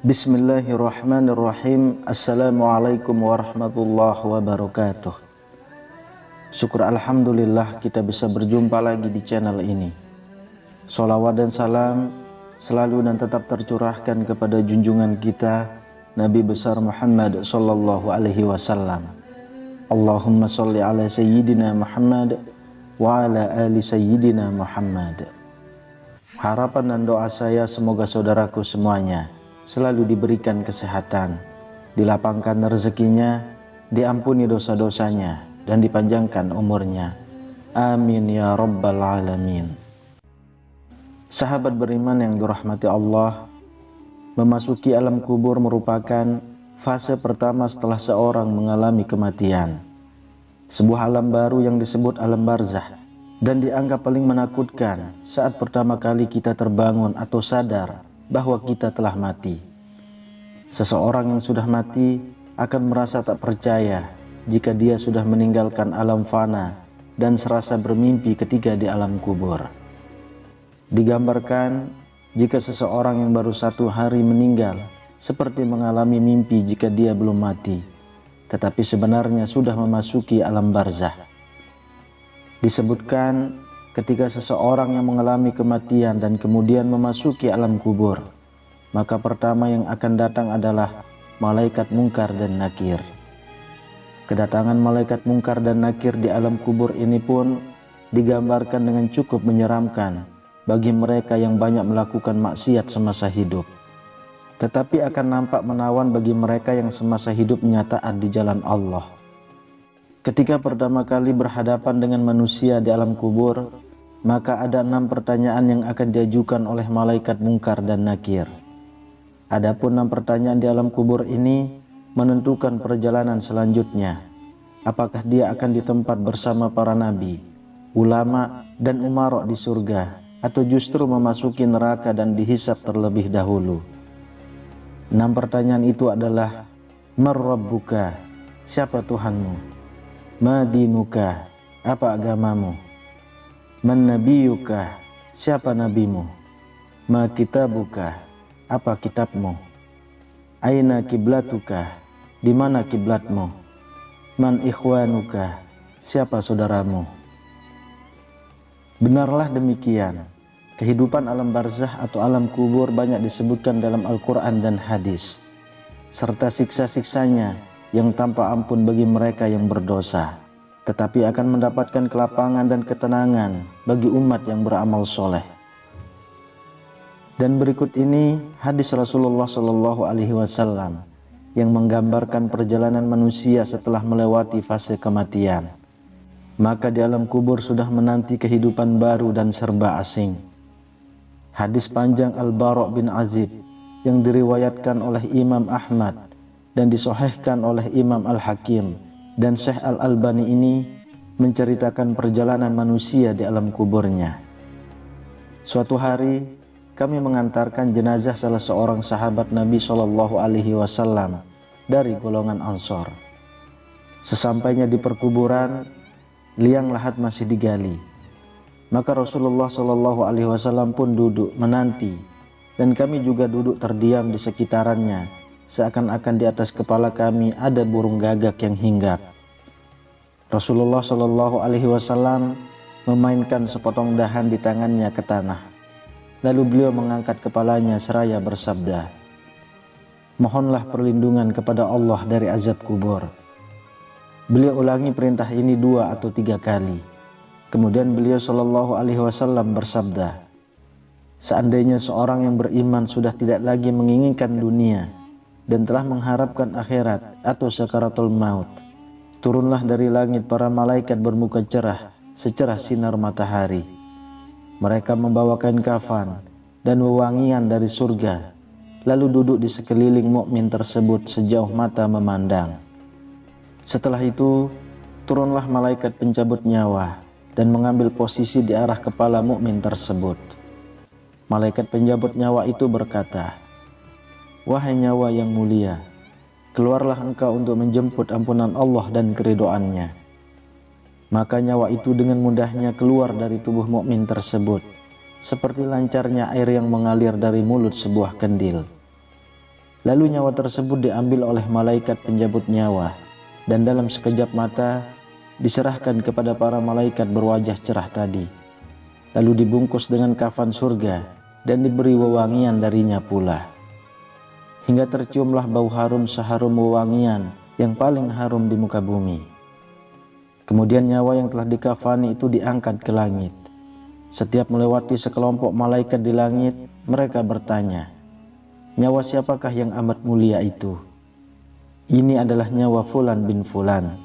Bismillahirrahmanirrahim. Assalamualaikum warahmatullahi wabarakatuh. Syukur alhamdulillah kita bisa berjumpa lagi di channel ini. Sholawat dan salam selalu dan tetap tercurahkan kepada junjungan kita Nabi besar Muhammad sallallahu alaihi wasallam. Allahumma sholli ala sayyidina Muhammad wa ala ali sayyidina Muhammad. Harapan dan doa saya semoga saudaraku semuanya selalu diberikan kesehatan, dilapangkan rezekinya, diampuni dosa-dosanya, dan dipanjangkan umurnya. Amin ya rabbal alamin. Sahabat beriman yang dirahmati Allah, memasuki alam kubur merupakan fase pertama setelah seorang mengalami kematian. Sebuah alam baru yang disebut alam barzah, dan dianggap paling menakutkan saat pertama kali kita terbangun atau sadar bahwa kita telah mati. Seseorang yang sudah mati akan merasa tak percaya jika dia sudah meninggalkan alam fana dan serasa bermimpi ketika di alam kubur. Digambarkan jika seseorang yang baru 1 hari meninggal seperti mengalami mimpi jika dia belum mati, tetapi sebenarnya sudah memasuki alam barzah. Disebutkan ketika seseorang yang mengalami kematian dan kemudian memasuki alam kubur, maka pertama yang akan datang adalah malaikat mungkar dan nakir. Kedatangan malaikat mungkar dan nakir di alam kubur ini pun digambarkan dengan cukup menyeramkan bagi mereka yang banyak melakukan maksiat semasa hidup, tetapi akan nampak menawan bagi mereka yang semasa hidupnya taat di jalan Allah. Ketika pertama kali berhadapan dengan manusia di alam kubur, maka ada 6 pertanyaan yang akan diajukan oleh malaikat mungkar dan nakir. Adapun 6 pertanyaan di alam kubur ini menentukan perjalanan selanjutnya. Apakah dia akan di tempat bersama para nabi, ulama, dan umarok di surga, atau justru memasuki neraka dan dihisab terlebih dahulu. 6 pertanyaan itu adalah: Man rabbuka, siapa Tuhanmu? Ma dinuka, apa agamamu? Man nabiyuka, siapa nabimu? Ma kitabuka, apa kitabmu? Aina kiblatuka, di mana kiblatmu? Man ikhwanuka, siapa saudaramu? Benarlah demikian. Kehidupan alam barzah atau alam kubur banyak disebutkan dalam Al-Quran dan hadis, serta siksa-siksanya yang tanpa ampun bagi mereka yang berdosa, tetapi akan mendapatkan kelapangan dan ketenangan bagi umat yang beramal soleh. Dan berikut ini hadis Rasulullah Shallallahu Alaihi Wasallam yang menggambarkan perjalanan manusia setelah melewati fase kematian. Maka di alam kubur sudah menanti kehidupan baru dan serba asing. Hadis panjang Al-Bara' bin Azib yang diriwayatkan oleh Imam Ahmad dan disahihkan oleh Imam Al-Hakim dan Syekh Al-Albani ini menceritakan perjalanan manusia di alam kuburnya. Suatu hari kami mengantarkan jenazah salah seorang sahabat Nabi Shallallahu Alaihi Wasallam dari golongan Ansor. Sesampainya di perkuburan, liang lahat masih digali. Maka Rasulullah Shallallahu Alaihi Wasallam pun duduk menanti, dan kami juga duduk terdiam di sekitarannya, seakan-akan di atas kepala kami ada burung gagak yang hinggap. Rasulullah Shallallahu Alaihi Wasallam memainkan sepotong dahan di tangannya ke tanah. Lalu beliau mengangkat kepalanya seraya bersabda, "Mohonlah perlindungan kepada Allah dari azab kubur." Beliau ulangi perintah ini 2 atau 3 kali. Kemudian beliau Shallallahu Alaihi Wasallam bersabda, "Seandainya seorang yang beriman sudah tidak lagi menginginkan dunia dan telah mengharapkan akhirat atau sakaratul maut, turunlah dari langit para malaikat bermuka cerah secerah sinar matahari. Mereka membawa kain kafan dan wewangian dari surga, lalu duduk di sekeliling mukmin tersebut sejauh mata memandang. Setelah itu turunlah malaikat pencabut nyawa dan mengambil posisi di arah kepala mukmin tersebut. Malaikat penjabut nyawa itu berkata, "Wahai nyawa yang mulia, keluarlah engkau untuk menjemput ampunan Allah dan keridhoannya." Maka nyawa itu dengan mudahnya keluar dari tubuh mukmin tersebut, seperti lancarnya air yang mengalir dari mulut sebuah kendil. Lalu nyawa tersebut diambil oleh malaikat penjabut nyawa, dan dalam sekejap mata diserahkan kepada para malaikat berwajah cerah tadi, lalu dibungkus dengan kafan surga dan diberi wewangian darinya pula, hingga terciumlah bau harum seharum wewangian yang paling harum di muka bumi. Kemudian nyawa yang telah dikafani itu diangkat ke langit. Setiap melewati sekelompok malaikat di langit, mereka bertanya, "Nyawa siapakah yang amat mulia itu?" "Ini adalah nyawa Fulan bin Fulan,"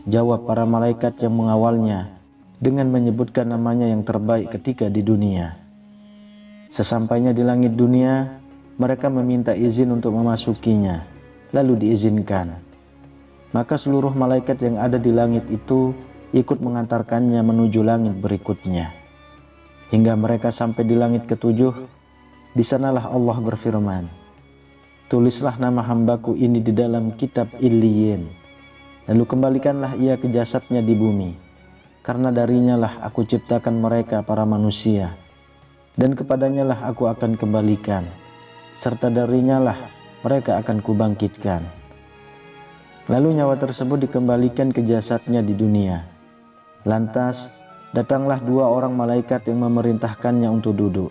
jawab para malaikat yang mengawalnya dengan menyebutkan namanya yang terbaik ketika di dunia. Sesampainya di langit dunia, mereka meminta izin untuk memasukinya, lalu diizinkan. Maka seluruh malaikat yang ada di langit itu ikut mengantarkannya menuju langit berikutnya. Hingga mereka sampai di langit ketujuh, di sanalah Allah berfirman, "Tulislah nama hambaku ini di dalam kitab Illiyin, lalu kembalikanlah ia ke jasadnya di bumi, karena darinya lah aku ciptakan mereka para manusia, dan kepadanya lah aku akan kembalikan, serta darinya lah mereka akan kubangkitkan." Lalu nyawa tersebut dikembalikan ke jasadnya di dunia. Lantas datanglah dua orang malaikat yang memerintahkannya untuk duduk.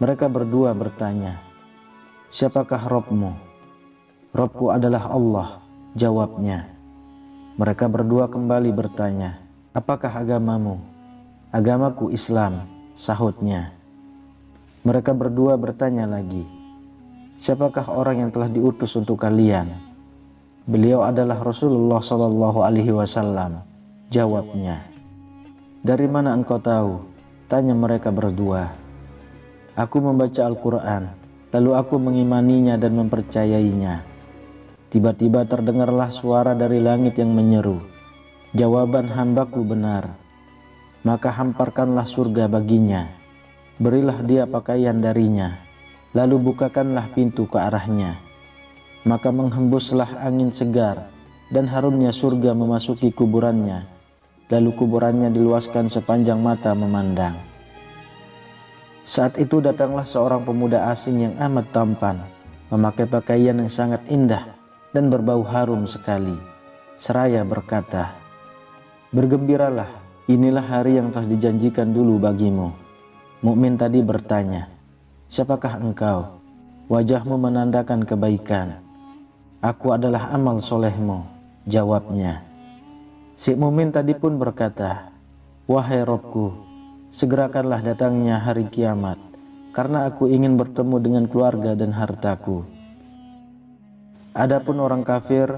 Mereka berdua bertanya, "Siapakah Robmu?" "Robku adalah Allah," jawabnya. Mereka berdua kembali bertanya, "Apakah agamamu?" "Agamaku Islam," sahutnya. Mereka berdua bertanya lagi, "Siapakah orang yang telah diutus untuk kalian?" "Beliau adalah Rasulullah SAW," jawabnya. "Dari mana engkau tahu?" tanya mereka berdua. "Aku membaca Al-Quran, lalu aku mengimaninya dan mempercayainya." Tiba-tiba terdengarlah suara dari langit yang menyeru, "Jawaban hambaku benar. Maka hamparkanlah surga baginya, berilah dia pakaian darinya, lalu bukakanlah pintu ke arahnya. Maka menghembuslah angin segar dan harumnya surga memasuki kuburannya, lalu kuburannya diluaskan sepanjang mata memandang." Saat itu datanglah seorang pemuda asing yang amat tampan, memakai pakaian yang sangat indah dan berbau harum sekali, seraya berkata, "Bergembiralah, inilah hari yang telah dijanjikan dulu bagimu." Mukmin tadi bertanya, "Siapakah engkau?" "Wajahmu menandakan kebaikan." "Aku adalah amal solehmu," jawabnya. Si mukmin tadi pun berkata, "Wahai Robku, segerakanlah datangnya hari kiamat, karena aku ingin bertemu dengan keluarga dan hartaku." Adapun orang kafir,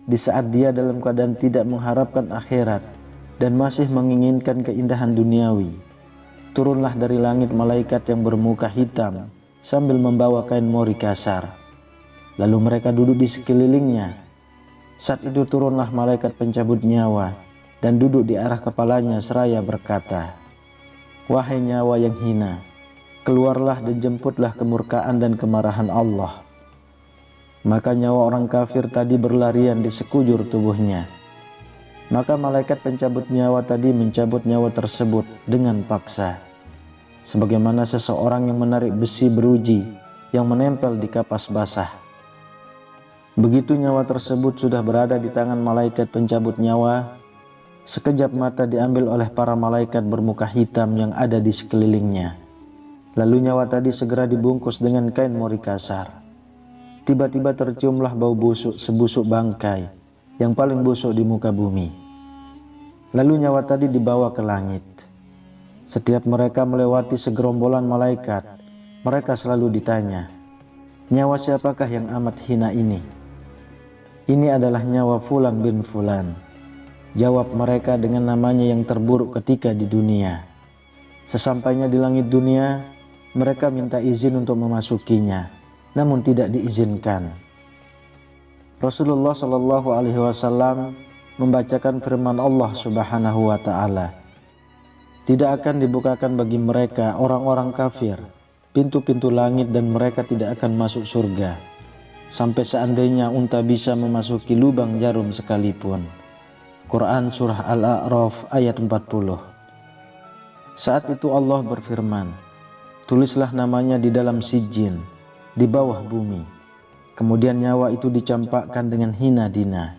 di saat dia dalam keadaan tidak mengharapkan akhirat dan masih menginginkan keindahan duniawi, turunlah dari langit malaikat yang bermuka hitam sambil membawa kain mori kasar. Lalu mereka duduk di sekelilingnya. Saat itu turunlah malaikat pencabut nyawa dan duduk di arah kepalanya seraya berkata, "Wahai nyawa yang hina, keluarlah dan jemputlah kemurkaan dan kemarahan Allah." Maka nyawa orang kafir tadi berlarian di sekujur tubuhnya. Maka malaikat pencabut nyawa tadi mencabut nyawa tersebut dengan paksa, sebagaimana seseorang yang menarik besi beruji yang menempel di kapas basah. Begitu nyawa tersebut sudah berada di tangan malaikat pencabut nyawa, sekejap mata diambil oleh para malaikat bermuka hitam yang ada di sekelilingnya. Lalu nyawa tadi segera dibungkus dengan kain mori kasar. Tiba-tiba terciumlah bau busuk sebusuk bangkai yang paling busuk di muka bumi. Lalu nyawa tadi dibawa ke langit. Setiap mereka melewati segerombolan malaikat, mereka selalu ditanya, "Nyawa siapakah yang amat hina ini?" "Ini adalah nyawa Fulan bin Fulan," jawab mereka dengan namanya yang terburuk ketika di dunia. Sesampainya di langit dunia, mereka minta izin untuk memasukinya, namun tidak diizinkan. Rasulullah SAW membacakan firman Allah Subhanahu wa Ta'ala, Tidak akan dibukakan bagi mereka orang-orang kafir pintu-pintu langit dan mereka tidak akan masuk surga sampai seandainya unta bisa memasuki lubang jarum sekalipun. Quran Surah Al-A'raf ayat 40. Saat itu Allah berfirman, tulislah namanya di dalam sijin, di bawah bumi. Kemudian nyawa itu dicampakkan dengan hina dina.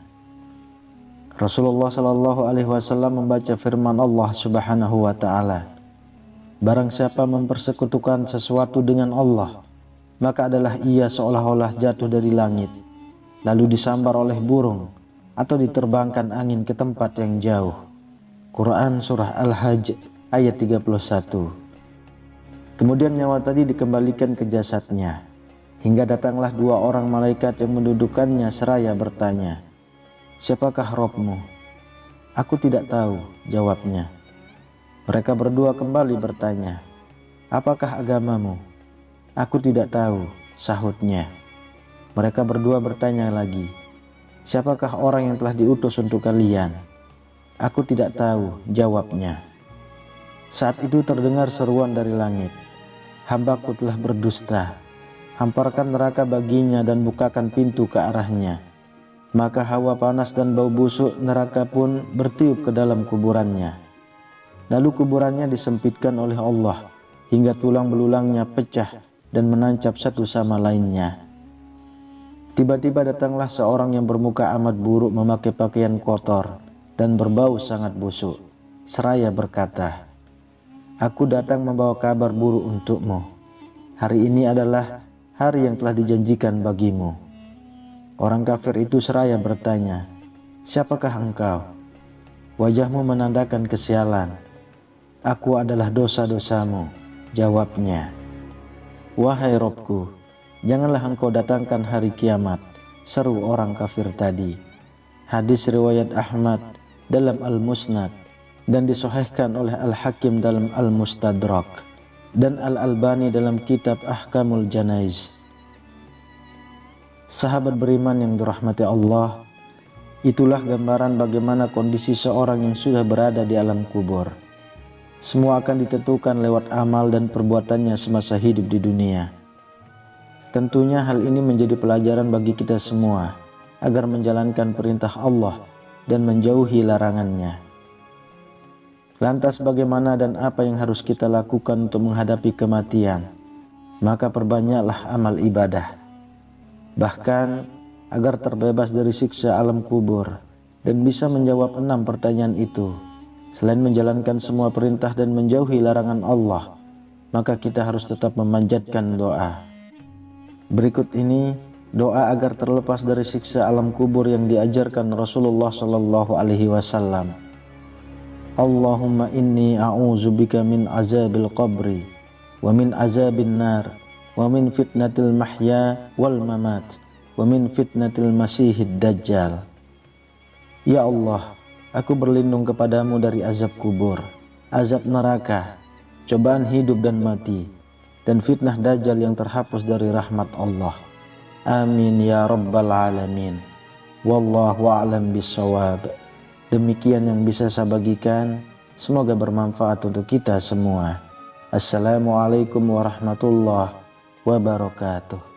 Rasulullah Shallallahu Alaihi Wasallam membaca firman Allah Subhanahu Wa Taala, barang siapa mempersekutukan sesuatu dengan Allah, maka adalah ia seolah-olah jatuh dari langit, lalu disambar oleh burung atau diterbangkan angin ke tempat yang jauh. Quran Surah Al-Hajj ayat 31. Kemudian nyawa tadi dikembalikan ke jasadnya, hingga datanglah dua orang malaikat yang mendudukannya seraya bertanya, siapakah Robmu? Aku tidak tahu, jawabnya. Mereka berdua kembali bertanya, apakah agamamu? Aku tidak tahu, sahutnya. Mereka berdua bertanya lagi, siapakah orang yang telah diutus untuk kalian? Aku tidak tahu, jawabnya. Saat itu terdengar seruan dari langit, hambaku telah berdusta, hamparkan neraka baginya dan bukakan pintu ke arahnya. Maka hawa panas dan bau busuk neraka pun bertiup ke dalam kuburannya. Lalu kuburannya disempitkan oleh Allah hingga tulang belulangnya pecah dan menancap satu sama lainnya. Tiba-tiba datanglah seorang yang bermuka amat buruk memakai pakaian kotor dan berbau sangat busuk, seraya berkata, aku datang membawa kabar buruk untukmu. Hari ini adalah hari yang telah dijanjikan bagimu. Orang kafir itu seraya bertanya, siapakah engkau? Wajahmu menandakan kesialan. Aku adalah dosa-dosamu, jawabnya. Wahai Robku, janganlah engkau datangkan hari kiamat, seru orang kafir tadi. Hadis riwayat Ahmad dalam Al-Musnad dan disahihkan oleh Al-Hakim dalam Al-Mustadrak dan Al-Albani dalam kitab Ahkamul Janaiz. Sahabat beriman yang dirahmati Allah, itulah gambaran bagaimana kondisi seorang yang sudah berada di alam kubur. Semua akan ditentukan lewat amal dan perbuatannya semasa hidup di dunia. Tentunya hal ini menjadi pelajaran bagi kita semua agar menjalankan perintah Allah dan menjauhi larangannya. Lantas bagaimana dan apa yang harus kita lakukan untuk menghadapi kematian? Maka perbanyaklah amal ibadah. Bahkan agar terbebas dari siksa alam kubur dan bisa menjawab 6 pertanyaan itu, selain menjalankan semua perintah dan menjauhi larangan Allah, maka kita harus tetap memanjatkan doa. Berikut ini doa agar terlepas dari siksa alam kubur yang diajarkan Rasulullah Shallallahu Alaihi Wasallam. Allahumma inni a'udzubika min azabil qabri wa min azabin nar wa min fitnatil mahya wal mamat wa min fitnatil masihid dajjal. Ya Allah, aku berlindung kepadamu dari azab kubur, azab neraka, cobaan hidup dan mati, dan fitnah dajjal yang terhapus dari rahmat Allah. Amin ya rabbal alamin. Wallahu a'lam bissawab. Demikian yang bisa saya bagikan, semoga bermanfaat untuk kita semua. Assalamualaikum warahmatullahi wabarakatuh.